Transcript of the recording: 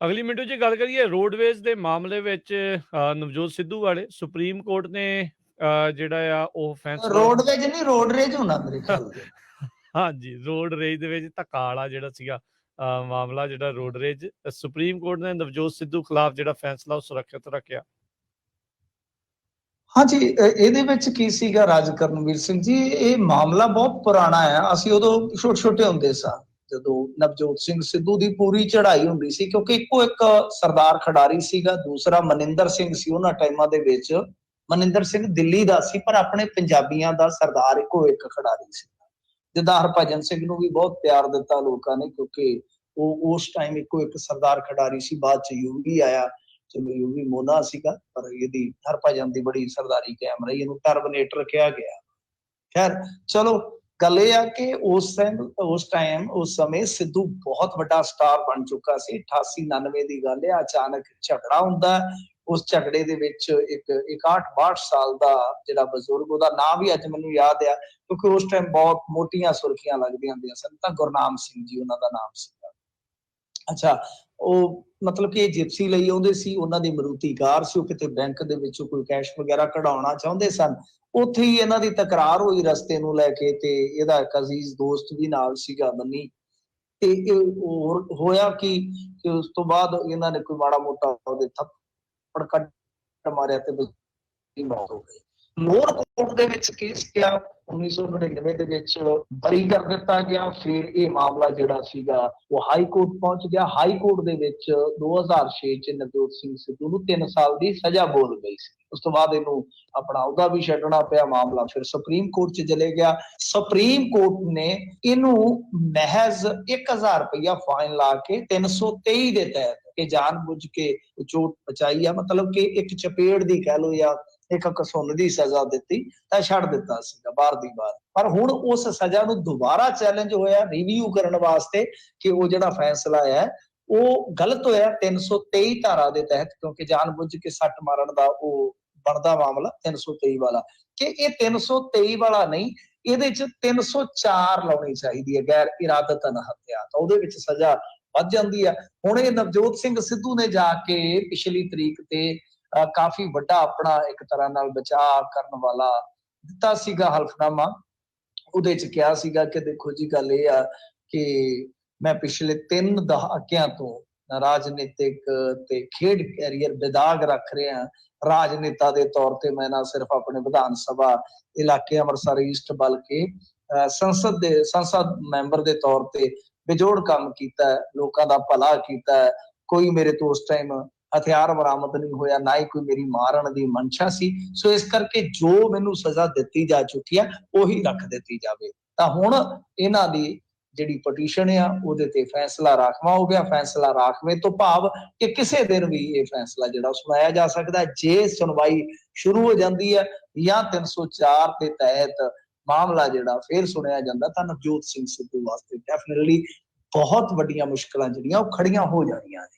ਅਗਲੀ ਮਿੰਟੋ ਜੇ ਗੱਲ ਕਰੀਏ ਰੋਡਵੇਜ਼ ਦੇ ਮਾਮਲੇ ਵਿੱਚ ਨਵਜੋਤ ਸਿੱਧੂ ਵਾਲੇ ਸੁਪਰੀਮ ਕੋਰਟ ਨੇ ਜਿਹੜਾ ਆ ਉਹ ਫੈਸਲਾ ਰੋਡਵੇਜ ਨਹੀਂ ਰੋਡਰੇਜ ਹੋਣਾ ਮੇਰੇ ਖਿਆਲ ਦੇ। ਹਾਂਜੀ, ਰੋਡ ਰੇਜ ਦੇ ਵਿੱਚ ਧੱਕਾ ਵਾਲਾ ਜਿਹੜਾ ਸੀਗਾ ਮਾਮਲਾ, ਜਿਹੜਾ ਰੋਡ ਰੇਜ, ਸੁਪਰੀਮ ਕੋਰਟ ਨੇ ਨਵਜੋਤ ਸਿੱਧੂ ਖਿਲਾਫ ਜਿਹੜਾ ਫੈਸਲਾ ਉਹ ਸੁਰੱਖਿਅਤ ਰੱਖਿਆ। ਹਾਂਜੀ, ਇਹਦੇ ਵਿੱਚ ਕੀ ਸੀਗਾ ਰਾਜ ਕਰਨਵੀਰ ਸਿੰਘ ਜੀ, ਇਹ ਮਾਮਲਾ ਬਹੁਤ ਪੁਰਾਣਾ ਹੈ। ਅਸੀਂ ਉਦੋਂ ਛੋਟੇ ਛੋਟੇ ਹੁੰਦੇ ਸਾਂ ਜਦੋਂ ਨਵਜੋਤ ਸਿੰਘ ਸਿੱਧੂ ਦੀ ਪੂਰੀ ਚੜ੍ਹਾਈ ਹੁੰਦੀ ਸੀ, ਕਿਉਂਕਿ ਇੱਕੋ ਇੱਕ ਸਰਦਾਰ ਖਿਡਾਰੀ ਸੀਗਾ, ਦੂਸਰਾ ਮਨਿੰਦਰ ਸਿੰਘ ਸੀ। ਉਹਨਾਂ ਟਾਈਮਾਂ ਦੇ ਵਿੱਚ ਮਨਿੰਦਰ ਸਿੰਘ ਦਿੱਲੀ ਦਾ ਸੀ, ਪਰ ਆਪਣੇ ਪੰਜਾਬੀਆਂ ਦਾ ਸਰਦਾਰ ਇੱਕੋ ਇੱਕ ਖਿਡਾਰੀ ਸੀ। ਜਿੱਦਾਂ ਹਰਭਜਨ ਸਿੰਘ ਨੂੰ ਵੀ ਬਹੁਤ ਪਿਆਰ ਦਿੱਤਾ ਲੋਕਾਂ ਨੇ, ਕਿਉਂਕਿ ਉਹ ਉਸ ਟਾਈਮ ਇੱਕੋ ਇੱਕ ਸਰਦਾਰ ਖਿਡਾਰੀ ਸੀ। ਬਾਅਦ ਚ ਯੂਵੀ ਆਇਆ, ਚਲੋ ਯੂਵੀ ਮੋਨਾ ਸੀਗਾ, ਪਰ ਇਹਦੀ ਹਰਭਜਨ ਦੀ ਬੜੀ ਸਰਦਾਰੀ ਕਾਇਮ ਰਹੀ, ਇਹਨੂੰ ਟਰਬਨੇਟਰ ਕਿਹਾ ਗਿਆ। ਖੈਰ ਚਲੋ, ਗੱਲ ਇਹ ਆ ਕਿ ਉਸ ਸਮੇਂ ਸਿੱਧੂ ਬਹੁਤ ਵੱਡਾ ਸਟਾਰ ਬਣ ਚੁੱਕਾ ਸੀ। 88-99 ਦੀ ਗੱਲ ਹੈ। ਅਚਾਨਕ ਝਗੜਾ ਹੁੰਦਾ, ਉਸ ਝਗੜੇ ਦੇ ਵਿੱਚ ਇੱਕ 61-62 ਸਾਲ ਦਾ ਜਿਹੜਾ ਬਜ਼ੁਰਗ, ਉਹਦਾ ਨਾਮ ਵੀ ਅੱਜ ਮੈਨੂੰ ਯਾਦ ਆ ਕਿਉਂਕਿ ਉਸ ਟਾਈਮ ਬਹੁਤ ਮੋਟੀਆਂ ਸੁਰਖੀਆਂ ਲੱਗਦੀਆਂ ਹੁੰਦੀਆਂ ਸਨ, ਤਾਂ ਗੁਰਨਾਮ ਸਿੰਘ ਜੀ ਉਹਨਾਂ ਦਾ ਨਾਮ ਸੀਗਾ। ਅੱਛਾ, ਉਹ ਮਤਲਬ ਕਿ ਇਹ ਜਿਪਸੀ ਲਈ ਆਉਂਦੇ ਸੀ, ਉਹਨਾਂ ਦੀ ਮਰੂਤੀ ਕਾਰ ਸੀ, ਉਹ ਕਿਤੇ ਬੈਂਕ ਦੇ ਵਿੱਚੋਂ ਕੋਈ ਕੈਸ਼ ਵਗੈਰਾ ਕਢਾਉਣਾ ਚਾਹੁੰਦੇ ਸਨ। ਉੱਥੇ ਹੀ ਇਹਨਾਂ ਦੀ ਤਕਰਾਰ ਹੋਈ ਰਸਤੇ ਨੂੰ ਲੈ ਕੇ, ਤੇ ਇਹਦਾ ਇੱਕ ਅਜ਼ੀਜ਼ ਦੋਸਤ ਵੀ ਨਾਲ ਸੀਗਾ ਬੰਨੀ, ਤੇ ਇਹ ਹੋਇਆ ਕਿ ਉਸ ਤੋਂ ਬਾਅਦ ਇਹਨਾਂ ਨੇ ਕੋਈ ਮਾੜਾ ਮੋਟਾ ਉਹਦੇ ਥੱਪੜ ਕੱਢ ਮਾਰਿਆ ਤੇ ਮੌਤ ਹੋ ਗਈ। ਲੋਅਰ ਕੋਰਟ ਦੇ ਵਿੱਚ ਕੇਸ ਗਿਆ, 1999 ਦੇ ਵਿੱਚ ਬਰੀ ਕਰ ਦਿੱਤਾ ਗਿਆ। ਫਿਰ ਇਹ ਮਾਮਲਾ ਜਿਹੜਾ ਸੀਗਾ ਉਹ ਹਾਈ ਕੋਰਟ ਪਹੁੰਚ ਗਿਆ। ਹਾਈ ਕੋਰਟ ਦੇ ਵਿੱਚ 2006 ਚ ਨਵਜੋਤ ਸਿੰਘ ਸਿੱਧੂ ਨੂੰ 3 ਸਾਲ ਦੀ ਸਜ਼ਾ ਬੋਲ ਗਈ ਸੀ। ਉਸ ਤੋਂ ਬਾਅਦ ਇਹਨੂੰ ਆਪਣਾ ਉਹਦਾ ਵੀ ਛੱਡਣਾ ਪਿਆ। ਮਾਮਲਾ ਫਿਰ ਸੁਪਰੀਮ ਕੋਰਟ ਚ ਚਲੇ ਗਿਆ। ਸੁਪਰੀਮ ਕੋਰਟ ਨੇ ਇਹਨੂੰ ਮਹਿਜ਼ 1000 ਰੁਪਇਆ ਫਾਈਨ ਲਾ ਕੇ 323 ਦੇ ਤਹਿਤ, ਕਿ ਜਾਣ ਬੁੱਝ ਕੇ ਚੋਟ ਪਹੁੰਚਾਈ ਆ, ਮਤਲਬ ਕਿ ਇੱਕ ਚਪੇੜ ਦੀ ਕਹਿ ਲਓ ਜਾਂ ਇੱਕ ਕਸੁੰਨ ਦੀ ਸਜ਼ਾ ਦਿੱਤੀ ਤਾਂ ਛੱਡ ਦਿੱਤਾ ਸੀਗਾ ਬਾਰ ਦੀ ਬਾਰ। ਪਰ ਹੁਣ ਉਸ ਸਜ਼ਾ ਨੂੰ ਦੁਬਾਰਾ ਚੈਲੰਜ ਹੋਇਆ ਰਿਵਿਊ ਕਰਨ ਵਾਸਤੇ ਕਿ ਉਹ ਜਿਹੜਾ ਫੈਸਲਾ ਹੈ ਉਹ ਗਲਤ ਹੋਇਆ 323 ਧਾਰਾ ਦੇ ਤਹਿਤ, ਕਿਉਂਕਿ ਜਾਣ ਬੁੱਝ ਕੇ ਸੱਟ ਮਾਰਨ ਦਾ ਉਹ ਬਣਦਾ ਮਾਮਲਾ 323 ਵਾਲਾ, ਕਿ ਇਹ 323 ਵਾਲਾ ਨਹੀਂ, ਇਹਦੇ ਚ 304 ਲਾਉਣੀ ਚਾਹੀਦੀ ਹੈ, ਗੈਰ ਇਰਾਦਤਨ ਹੱਤਿਆ, ਤਾਂ ਉਹਦੇ ਵਿੱਚ ਸਜ਼ਾ ਵੱਧ ਜਾਂਦੀ ਹੈ। ਹੁਣ ਇਹ ਨਵਜੋਤ ਸਿੰਘ ਸਿੱਧੂ ਨੇ ਜਾ ਕੇ ਪਿਛਲੀ ਤਰੀਕ ਤੇ ਕਾਫੀ ਵੱਡਾ ਆਪਣਾ ਇੱਕ ਤਰ੍ਹਾਂ ਨਾਲ ਬਚਾਅ ਕਰਨ ਵਾਲਾ ਦਿੱਤਾ ਸੀਗਾ ਹਲਫਨਾਮਾ। ਉਹਦੇ ਚ ਕਿਹਾ ਸੀਗਾ ਕਿ ਦੇਖੋ ਜੀ, ਗੱਲ ਇਹ ਆ ਕਿ ਮੈਂ ਪਿਛਲੇ 3 ਦਹਾਕਿਆਂ ਤੋਂ ਰਾਜਨੀਤਿਕ ਤੇ ਖੇਡ ਕੈਰੀਅਰ ਬੇਦਾਗ ਰੱਖ ਰਿਹਾ। ਰਾਜਨੇਤਾ ਦੇ ਤੌਰ ਤੇ ਮੈਂ ਨਾ ਸਿਰਫ ਆਪਣੇ ਵਿਧਾਨ ਸਭਾ ਇਲਾਕੇ ਅੰਮ੍ਰਿਤਸਰ ਈਸਟ ਬਲਕਿ ਸੰਸਦ ਮੈਂਬਰ ਦੇ ਤੌਰ ਤੇ ਬੇਜੋੜ ਕੰਮ ਕੀਤਾ, ਲੋਕਾਂ ਦਾ ਭਲਾ ਕੀਤਾ। ਕੋਈ ਮੇਰੇ ਤੋਂ ਉਸ ਟਾਈਮ ਹਥਿਆਰ ਬਰਾਮਦ ਨਹੀਂ ਹੋਇਆ, ਨਾ ਹੀ ਕੋਈ ਮੇਰੀ ਮਾਰਨ ਦੀ ਮਨਸ਼ਾ ਸੀ। ਸੋ ਇਸ ਕਰਕੇ ਜੋ ਮੈਨੂੰ ਸਜ਼ਾ ਦਿੱਤੀ ਜਾ ਚੁੱਕੀ ਹੈ ਉਹੀ ਰੱਖ ਦਿੱਤੀ ਜਾਵੇ। ਤਾਂ ਹੁਣ ਇਹਨਾਂ ਦੀ ਜਿਹੜੀ ਪਟੀਸ਼ਨ ਆ ਉਹਦੇ ਤੇ ਫੈਸਲਾ ਰਾਖਵਾਂ ਹੋ ਗਿਆ। ਫੈਸਲਾ ਰਾਖਵੇਂ ਤੋਂ ਭਾਵ ਕਿ ਕਿਸੇ ਦਿਨ ਵੀ ਇਹ ਫੈਸਲਾ ਜਿਹੜਾ ਸੁਣਾਇਆ ਜਾ ਸਕਦਾ। ਜੇ ਸੁਣਵਾਈ ਸ਼ੁਰੂ ਹੋ ਜਾਂਦੀ ਹੈ ਜਾਂ 304 ਦੇ ਤਹਿਤ ਮਾਮਲਾ ਜਿਹੜਾ ਫੇਰ ਸੁਣਿਆ ਜਾਂਦਾ, ਤਾਂ ਨਵਜੋਤ ਸਿੰਘ ਸਿੱਧੂ ਵਾਸਤੇ ਡੈਫੀਨਿਟਲੀ ਬਹੁਤ ਵੱਡੀਆਂ ਮੁਸ਼ਕਲਾਂ ਜਿਹੜੀਆਂ ਉਹ ਖੜੀਆਂ ਹੋ ਜਾਣੀਆਂ ਨੇ।